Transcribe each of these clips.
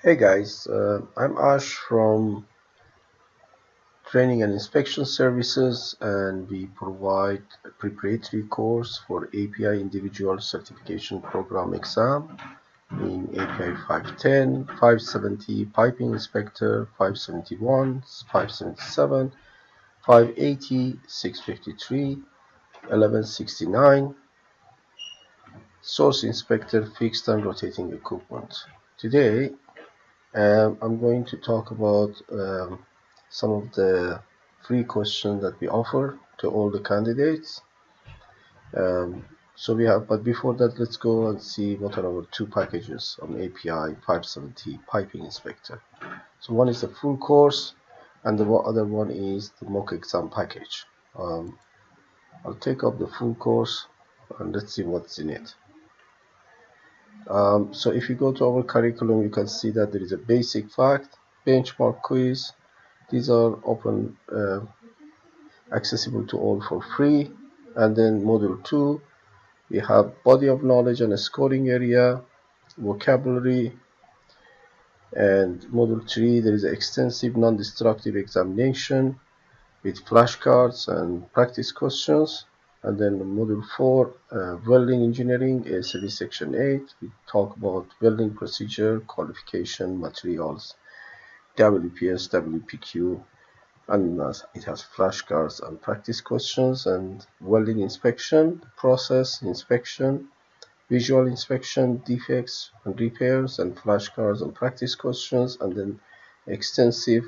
Hey guys, I'm Ash from Training and Inspection Services, and we provide a preparatory course for API Individual Certification Program exam in API 510, 570 Piping Inspector, 571, 577, 580, 653, 1169, Source Inspector Fixed and Rotating Equipment. Today, I'm going to talk about some of the free questions that we offer to all the candidates. But before that, let's go and see what are our two packages on API 570 Piping Inspector. So one is the full course, and the other one is the mock exam package. I'll take up the full course, and let's see what's in it. So if you go to our curriculum, you can see that there is a basic fact, benchmark quiz. These are open, accessible to all for free. And then module 2, we have body of knowledge and a scoring area, vocabulary. And module 3, there is an extensive non-destructive examination with flashcards and practice questions. And then module 4, welding engineering, ASLE section 8, we talk about welding procedure, qualification, materials, WPS, WPQ, and it has flashcards and practice questions, and welding inspection, process inspection, visual inspection, defects and repairs, and flashcards and practice questions, and then extensive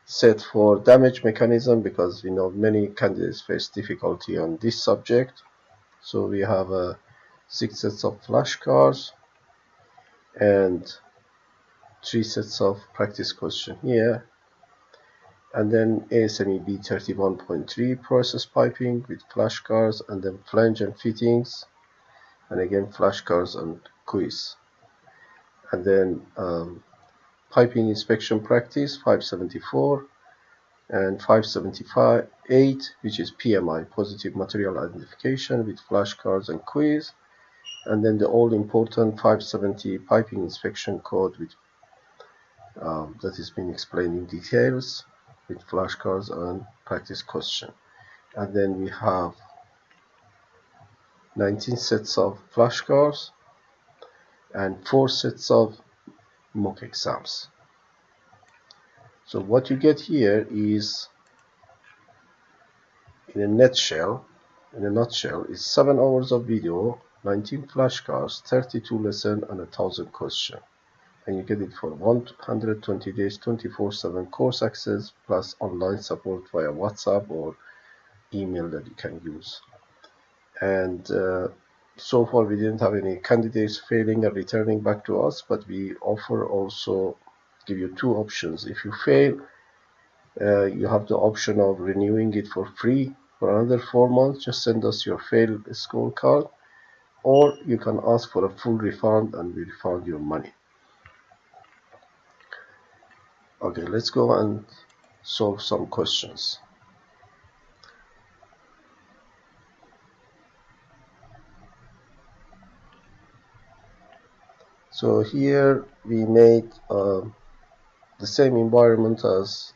set for damage mechanism, because we know many candidates face difficulty on this subject. So we have 6 sets of flashcards and 3 sets of practice question here. And then ASME B31.3 process piping with flashcards, and then flange and fittings, and again flashcards and quiz. And then piping inspection practice 574 and 578, which is PMI, positive material identification, with flashcards and quiz. And then the all important 570 piping inspection code with that has been explained in details, with flashcards and practice question. And then we have 19 sets of flashcards and 4 sets of mock exams. So what you get here is, in a nutshell, is 7 hours of video, 19 flashcards, 32 lessons, and 1,000 questions. And you get it for 120 days, 24/7 course access, plus online support via WhatsApp or email that you can use. And so far we didn't have any candidates failing and returning back to us, but we offer also give you 2 options. If you fail, you have the option of renewing it for free for another 4 months. Just send us your failed scorecard, or you can ask for a full refund and we refund your money. Okay, let's go and solve some questions. So here we made the same environment as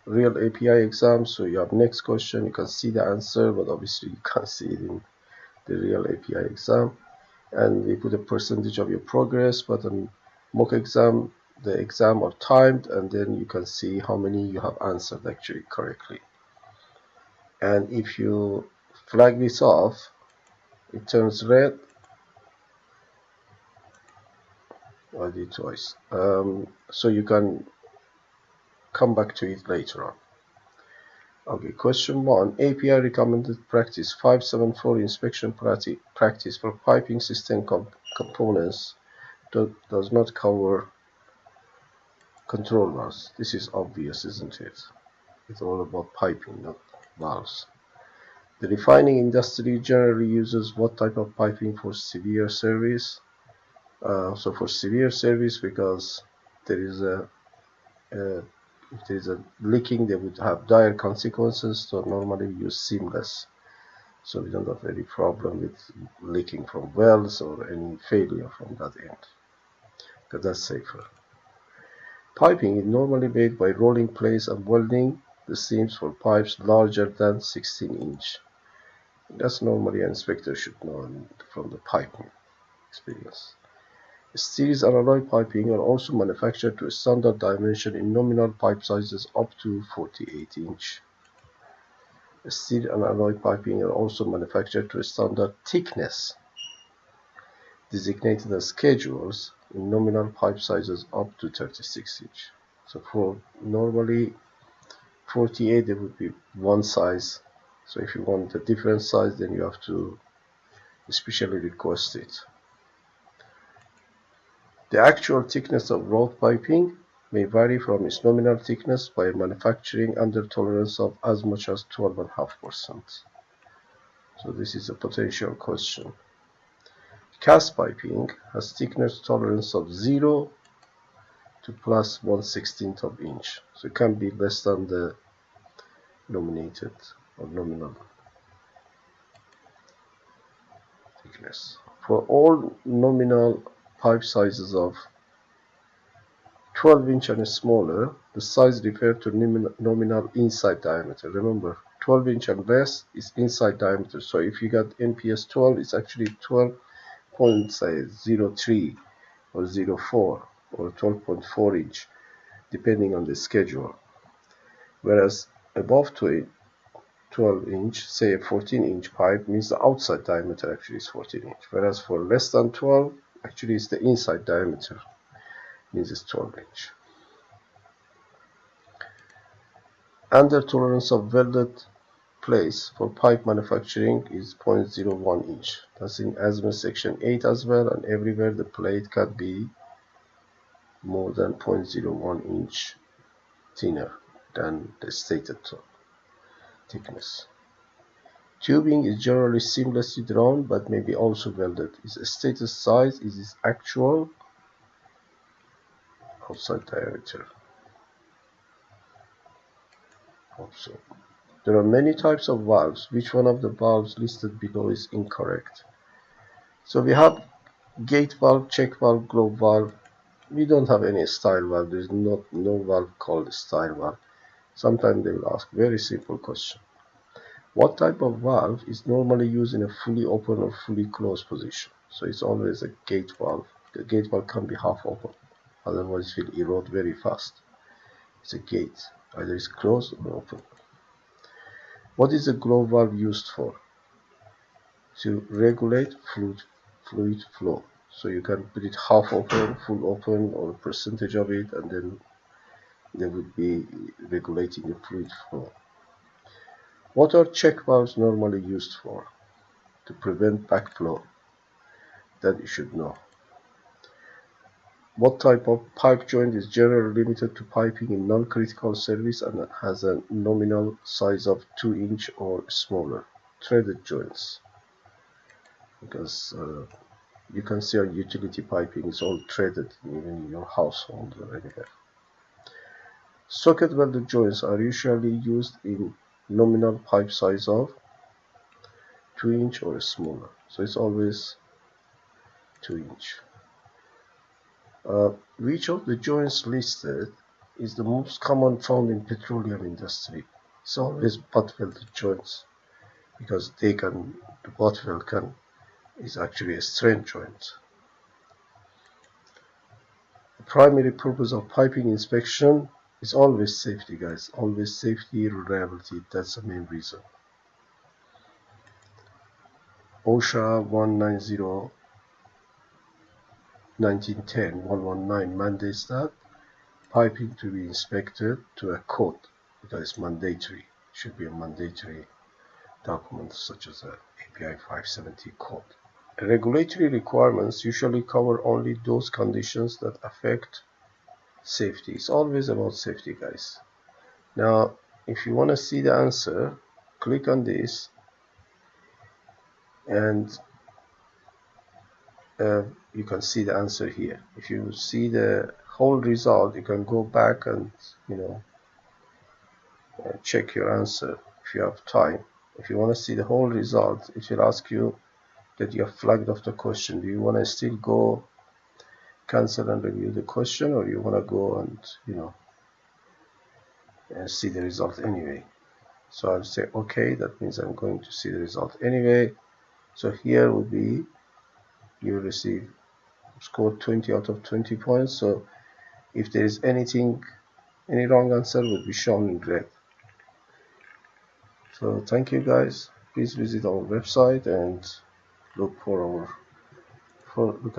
real API exam. So you have next question, you can see the answer, but obviously you can't see it in the real API exam. And we put a percentage of your progress, but on mock exam, the exam are timed, and then you can see how many you have answered actually correctly. And if you flag this off, it turns red. I did twice. So you can come back to it later on. Okay, question 1. API recommended practice 574 inspection practice for piping system components does not cover control valves. This is obvious, isn't it? It's all about piping, not valves. The refining industry generally uses what type of piping for severe service? So for severe service, because there is if there is a leaking, they would have dire consequences. So normally we use seamless. So we don't have any problem with leaking from wells or any failure from that end, because that's safer. Piping is normally made by rolling plates and welding the seams for pipes larger than 16 inch. That's normally an inspector should know from the piping experience. Series and alloy piping are also manufactured to a standard dimension in nominal pipe sizes up to 48 inch. Steel and alloy piping are also manufactured to a standard thickness designated as schedules in nominal pipe sizes up to 36 inch. So for normally 48 there would be one size. So if you want a different size, then you have to especially request it. The actual thickness of road piping may vary from its nominal thickness by manufacturing under tolerance of as much as 12.5%. So this is a potential question. Cast piping has thickness tolerance of 0 to plus 1/16 of inch. So it can be less than the nominated or nominal thickness. For all nominal pipe sizes of 12 inch and smaller, the size refers to nominal inside diameter. Remember, 12 inch and less is inside diameter. So if you got NPS 12, it's actually 12.03 or 04 or 12.4 inch, depending on the schedule. Whereas above 12 inch, say a 14 inch pipe, means the outside diameter actually is 14 inch. Whereas for less than 12, actually it's the inside diameter, means it's 12 inch. Under tolerance of welded place for pipe manufacturing is 0.01 inch. That's in ASME section 8 as well, and everywhere the plate can be more than 0.01 inch thinner than the stated thickness. Tubing is generally seamlessly drawn but may be also welded. Its stated size is its actual outside diameter. Also, there are many types of valves. Which one of the valves listed below is incorrect? So we have gate valve, check valve, globe valve. We don't have any style valve. There is no valve called style valve. Sometimes they will ask very simple question. What type of valve is normally used in a fully open or fully closed position? So it's always a gate valve. The gate valve can be half open, otherwise it will erode very fast. It's a gate, either it's closed or open. What is a globe valve used for? To regulate fluid flow. So you can put it half open, full open, or a percentage of it, and then they would be regulating the fluid flow. What are check valves normally used for? To prevent backflow. That you should know. What type of pipe joint is generally limited to piping in non-critical service and has a nominal size of 2 inch or smaller? Threaded joints. Because you can see our utility piping is all threaded, even in your household or anywhere. Socket welded joints are usually used in nominal pipe size of 2 inch or smaller. So it's always 2 inch. Which of the joints listed is the most common found in petroleum industry? It's always butt welded joints, because the butt weld is actually a strain joint. The primary purpose of piping inspection is always safety, guys. Always safety, reliability. That's the main reason. OSHA 119 mandates that piping to be inspected to a code, because it's mandatory. It should be a mandatory document such as a API 570 code. Regulatory requirements usually cover only those conditions that affect safety. It's always about safety, guys. Now, if you want to see the answer, click on this, and you can see the answer here. If you see the whole result, you can go back and check your answer if you have time. If you want to see the whole result, it will ask you that you have flagged off the question. Do you want to still go cancel and review the question, or you want to go and see the result anyway. So I'll say okay. That means I'm going to see the result anyway. So here will be you receive score 20 out of 20 points. So if there is any wrong answer will be shown in red. So thank you guys. Please visit our website and look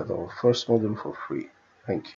at our first module for free. Thank you.